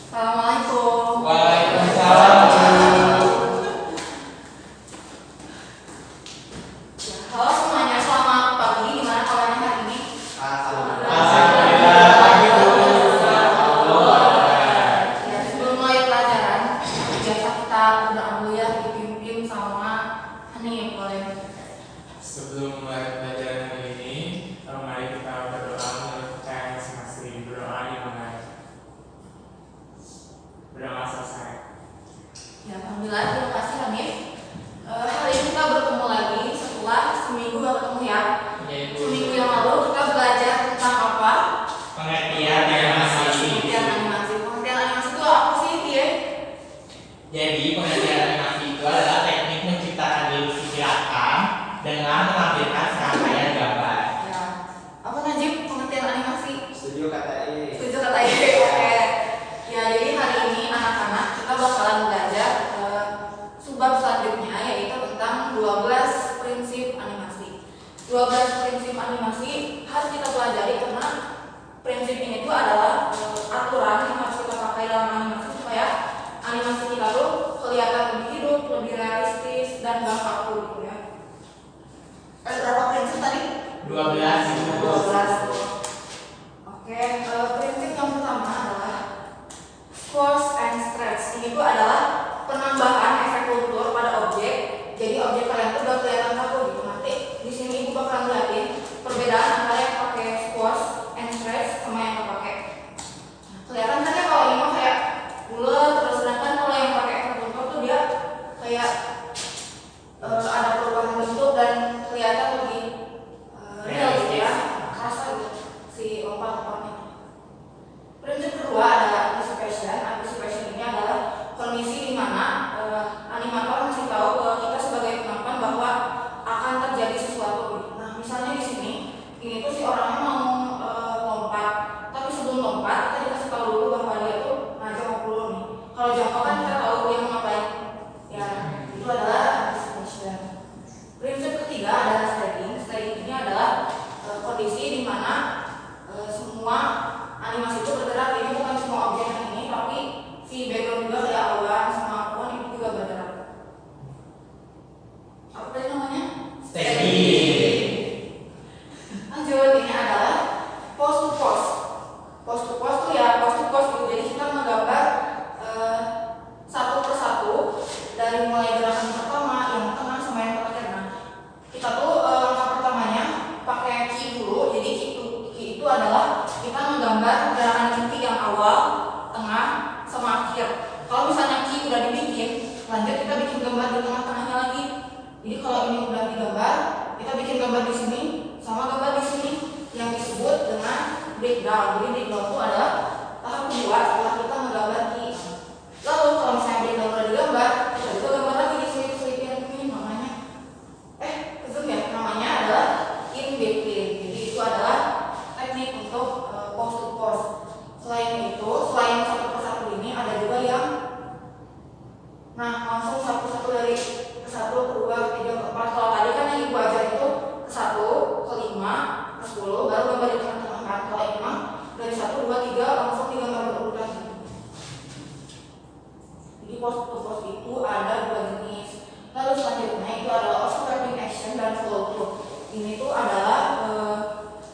Assalamualaikum. Waalaikumsalam. Halo semuanya, selamat pagi. Gimana kabarnya hari ini? Alhamdulillah pagi Bu. Ya, sebelum mulai pelajaran, biasa kita berdoa dulu ya, dipimpin sama Hanif, boleh? Sebelum mulai pelajaran hari ini, mari kita berdoa menurut kepercayaan masing-masing. Berdoa dimulai. Berdoa selesai. Ya, alhamdulillah, terima kasih Hanif. Hari ini kita bertemu lagi setelah seminggu gak ketemu ya. Seminggu yang lalu kita belajar tentang apa? Pengertian animasi. Pengertian animasi. Pengertian animasi itu apa sih, Tie? Jadi pengertian animasi itu adalah teknik menciptakan ilusi gerakan dengan menampilkan serangkaian gambar. Ya. Apa Najib pengertian animasi? Setuju kata E. Setuju kata Ibu. Oke. Ya, jadi hari ini anak-anak kita bakalan belajar subbab selanjutnya, yaitu tentang 12 prinsip animasi. 12 prinsip animasi harus kita pelajari karena prinsip ini tuh adalah aturan yang harus kita pakai dalam animasi supaya animasi kita tuh kelihatan lebih hidup, lebih realistis dan gak kaku gitu ya. Berapa prinsip tadi? 12. 12. Oke, prinsip yang pertama adalah force and stretch. Ini tuh adalah penambahan efek kultur pada objek. Jadi objek kalian tuh gak kelihatan kaku gitu. Nanti di sini ibu bakalan liatin perbedaan antara yang pakai force and stretch sama yang nggak pakai. Nah, kelihatan kan ya kalau ini mah kayak bulat, terus sedangkan kalau yang pakai efek kultur tuh dia kayak ada perubahan bentuk dan kelihatan lebih real gitu ya, kerasa gitu si lompat-lompatnya. Prinsip kedua adalah anticipation. Anticipation ini adalah kondisi di mana animator ngasih tahu ke kita sebagai penonton bahwa akan terjadi sesuatu. Nah, misalnya di sini, ini tuh si orangnya mau lompat, tapi sebelum lompat kita dikasih tahu dulu bahwa dia tuh jongkok dulu nih. Kalau jongkok kan kita tahu dia mau ngapain. Ya, itu adalah anticipation. Prinsip ketiga adalah staging. Staging ini adalah kondisi di mana semua animasi itu bergerak. Ini bukan cuma objek yang ini, tapi si background juga kayak awan sama pohon itu juga bergerak. Apa tadi namanya? Staging. Lanjut, ini adalah pose to pose. Pose to pose tuh ya pose to pose gitu. Jadi kita menggambar satu persatu dari mulai gerakan pertama, yang tengah sama yang terakhir. Nah, kita tuh langkah pertamanya pakai key dulu. Jadi key itu adalah kita menggambar gerakan inti yang awal, tengah, sama akhir. Kalau misalnya key udah dibikin, lanjut kita bikin gambar di tengah-tengahnya lagi. Jadi kalau ini udah digambar, kita bikin gambar di sini sama gambar di sini yang disebut dengan breakdown. Jadi breakdown itu adalah tahap kedua setelah kita menggambar key. Lalu kalau misalnya breakdown udah digambar, kita juga gambar lagi di selip-selip yang ini namanya zoom ya, namanya adalah in between. Jadi itu adalah teknik untuk pose to pose. Selain itu, selain satu persatu ini ada juga yang langsung satu-satu dari ke satu, kedua, ketiga, keempat. Kalau tadi kan yang ibu ajar itu ke satu, ke lima, ke 10, baru gambar di tengah-tengah kan. Kalau ini mah dari 1, 2, 3 langsung digambar berurutan. Jadi pose to pose itu ada 2 jenis. Lalu selanjutnya itu adalah overlapping action dan follow through. Ini tuh adalah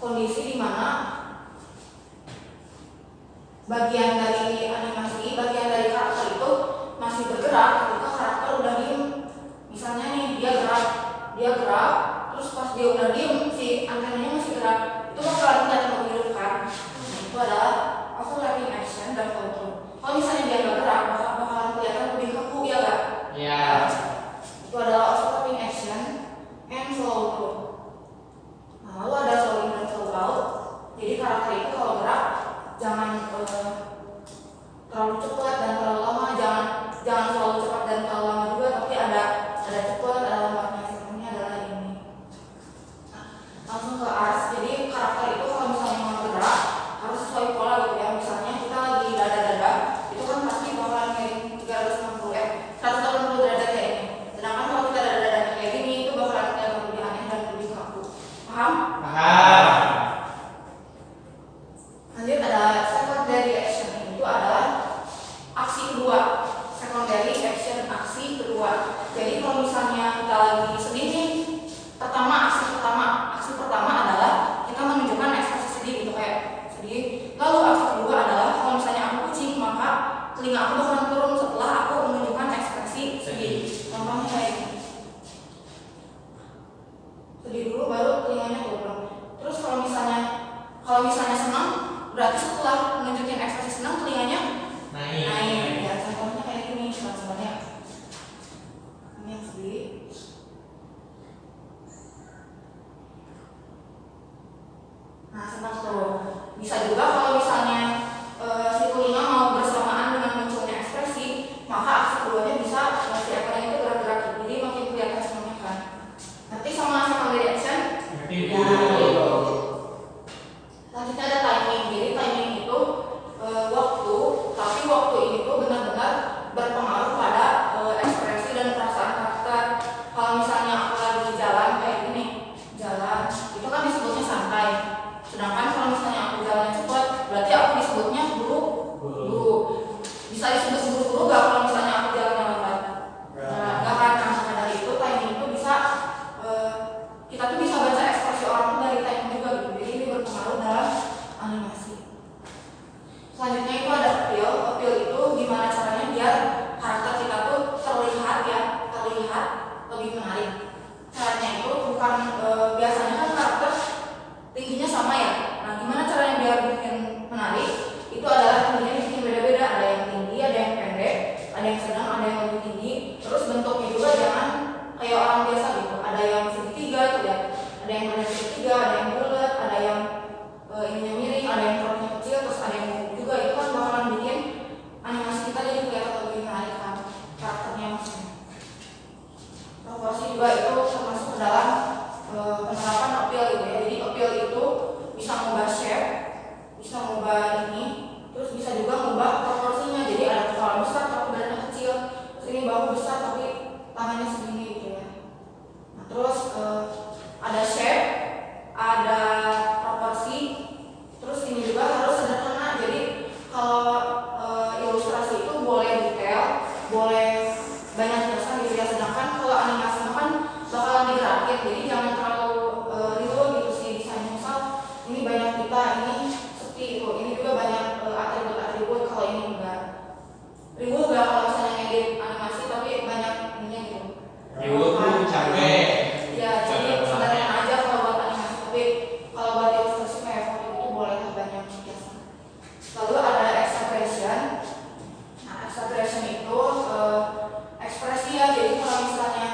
kondisi di mana bagian dari animasi, bagian dari karakter itu masih bergerak ketika karakter udah diem. Misalnya nih dia gerak, terus pas dia udah diem si antenanya masih gerak, itu bakalan kelihatan lebih hidup kan. Nah, itu adalah overlapping action dan follow through. Kalau misalnya dia nggak gerak, bakalan kelihatan lebih kaku ya gak? Ya. Itu adalah overlapping action and follow through. Nah, lalu ada slow in dan slow out. Jadi karakter itu kalau gerak jangan telinga aku bakalan turun setelah aku menunjukkan ekspresi sedih. Contohnya kayak gini. Sedih dulu baru telinganya turun. Terus kalau misalnya senang, berarti setelah menunjukkan ekspresi senang telinganya naik. Ya, contohnya kayak gini sebenarnya. Ini yang sedih. Nah, senang tuh. Bisa juga kalau misalnya si telinga mau bersamaan dengan munculnya ekspresi, maka aksi keduanya bisa si ekornya itu gerak-gerak, jadi makin kelihatan senangnya kan. Nanti sama secondary action. Selanjutnya ada timing. Jadi timing itu waktu, tapi waktu ini tuh benar-benar berpengaruh pada ekspresi dan perasaan karakter. Kalau misalnya aku lagi jalan kayak gini, jalan itu kan disebutnya santai. Sedangkan kalau misalnya aku jalannya cepat, berarti aku disebutnya buru-buru. Bisa disebut buru-buru gak kalau misalnya aku jalannya lambat? Gak kan? Nah, maka dari itu timing itu bisa kita tuh bisa baca ekspresi orang tuh dari timing juga gitu. Jadi ini berpengaruh dalam animasi. Selanjutnya itu ada appeal. Appeal itu gimana caranya biar karakter kita tuh terlihat lebih menarik. Caranya itu bukan biasanya kan karakter tingginya sama ya. Nah, gimana caranya biar bikin menarik? Itu adalah tingginya bikin beda-beda. Ada yang tinggi, ada yang pendek, ada yang sedang, ada yang lebih tinggi. Terus bentuknya juga jangan kayak orang biasa gitu. Ada yang segitiga itu ya. Ada yang model segitiga, ada yang bulat, ada yang ininya miring, ada yang perutnya kecil, terus ada yang mungkin juga. Itu kan bakalan bikin animasi kita jadi kelihatan lebih menarik kan karakternya maksudnya. Proporsi juga itu termasuk ke dalam penerapan appeal gitu ya. Jadi appeal itu bisa ngubah shape, bisa ngubah ini, terus bisa juga ngubah proporsinya. Jadi ada kepala besar tapi badannya kecil, terus ini bahu besar tapi tangannya segini gitu ya. Nah, terus ada shape, ada proporsi, terus ini juga harus sederhana. Jadi kalau ilustrasi itu boleh detail, boleh banyak jelasan gitu ya. Sedangkan kalau animasi kan bakalan digerakin, jadi jangan terlalu riuh gitu sih desainnya. Misal ini banyak kita, ini sepi itu, ini juga banyak atribut-atribut. Kalau ini enggak riuh gak kalau misalnya ngedit animasi tapi banyak ininya gitu. Riuh tuh capek. Ya, jadi sederhana aja kalau buat animasi, tapi kalau buat ilustrasi kayak foto itu boleh banyak jelasan. Lalu ada exaggeration. Nah, exaggeration itu ekspresi ya. Jadi kalau misalnya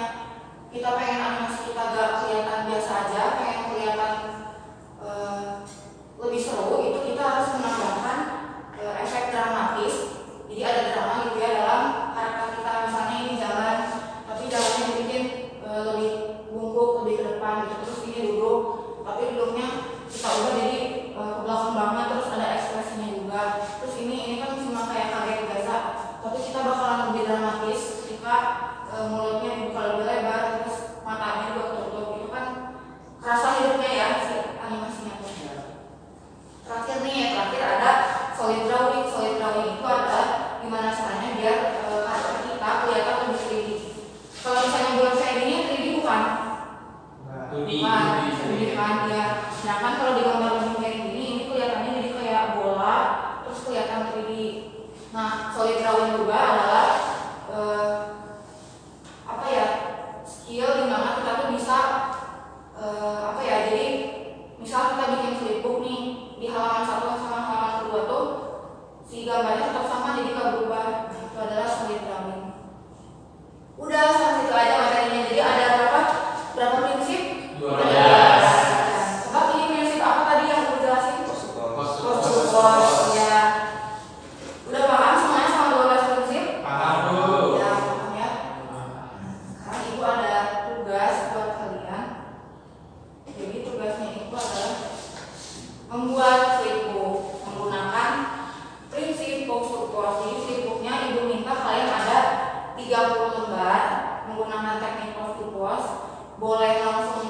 kita pengen animasi kita gak kelihatan biasa aja, pengen kelihatan lebih seru, itu kita harus menambahkan efek dramatis. Jadi ada drama gitu ya dalam karakter kita. Misalnya ini jalan, tapi jalannya dibikin lebih bungkuk, lebih ke depan gitu. Terus ini duduk, tapi duduknya kita ubah jadi ke belakang banget, terus ada ekspresinya juga. Terus ini kan cuma kayak kaget biasa, tapi kita bakalan lebih dramatis ketika mulutnya dibuka lebih lebar, terus matanya juga tertutup. Itu kan kerasa hidupnya ya si animasinya tuh. Terakhir ada solid drawing. Solid drawing itu adalah gimana caranya biar karakter kita kelihatan lebih 3D. Kalau misalnya bulan kayak gini 3D bukan? Bukan, 3D kan ya. Sedangkan kalau di gambar lebih kayak gini, ini kelihatannya jadi kayak bola, terus kelihatan 3D. Nah, solid drawing juga adalah skill dimana kita tuh bisa jadi misal kita bikin flipbook nih, di halaman 1 sama halaman kedua tuh si gambarnya tetap sama, jadi nggak berubah. Itu adalah solid drawing. Udah sampai situ aja materinya. Jadi ada berapa prinsip? 12. Coba ini prinsip apa tadi yang aku jelasin? Post ya. Udah paham semuanya sama 12 prinsip? Paham Bu. Ya, paham ya. Sekarang Ibu ada tugas buat kalian. Jadi tugasnya itu adalah membuat flipbook menggunakan prinsip box to post. Jadi flipbooknya Ibu minta kalian ada 30 lembar menggunakan teknik post to post. Boleh langsung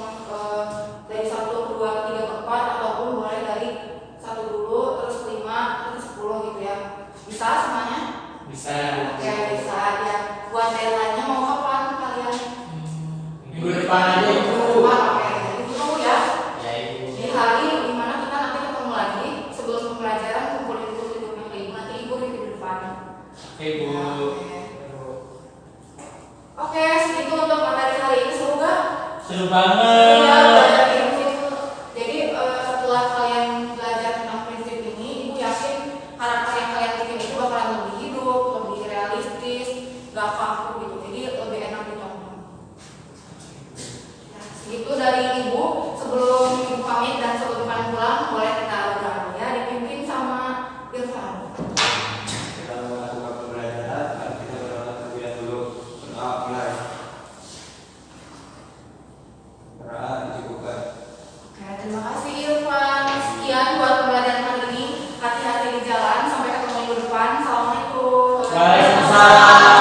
dari 1 ke 2 ke 3 ke 4, ataupun boleh dari 1 dulu terus 5 terus 10 gitu ya. Bisa semuanya? Bisa. Oke, bisa ya. Buat deadline-nya mau kapan kalian? Minggu depan aja Ibu. Oke, jadi tunggu ya. Ya Ibu. Di hari dimana kita nanti ketemu lagi sebelum pembelajaran, kumpulin dulu hidupnya ke Ibu. Nanti Ibu di depan. Oke Oke Bu. Oke, segitu untuk materi hari ini. Seru gak? Seru Iya, banget. belajar prinsip. Jadi setelah kalian belajar tentang prinsip ini, ibu yakin karakter yang kalian bikin itu bakalan lebih hidup, lebih realistis, gak kaku gitu. Jadi lebih enak ditonton. Nah, segitu dari ibu. Sebelum ibu pamit dan sebelum kalian pulang, boleh kita berdoa ya, dipimpin sama Irfan. Kita melakukan pembelajaran, mari kita berdoa terlebih dahulu. Berdoa mulai. Berdoa dicukupkan. Oke, terima kasih Irfan. Sekian buat pembelajaran hari ini. Hati-hati di jalan. Sampai ketemu minggu depan. Assalamualaikum. Waalaikumsalam.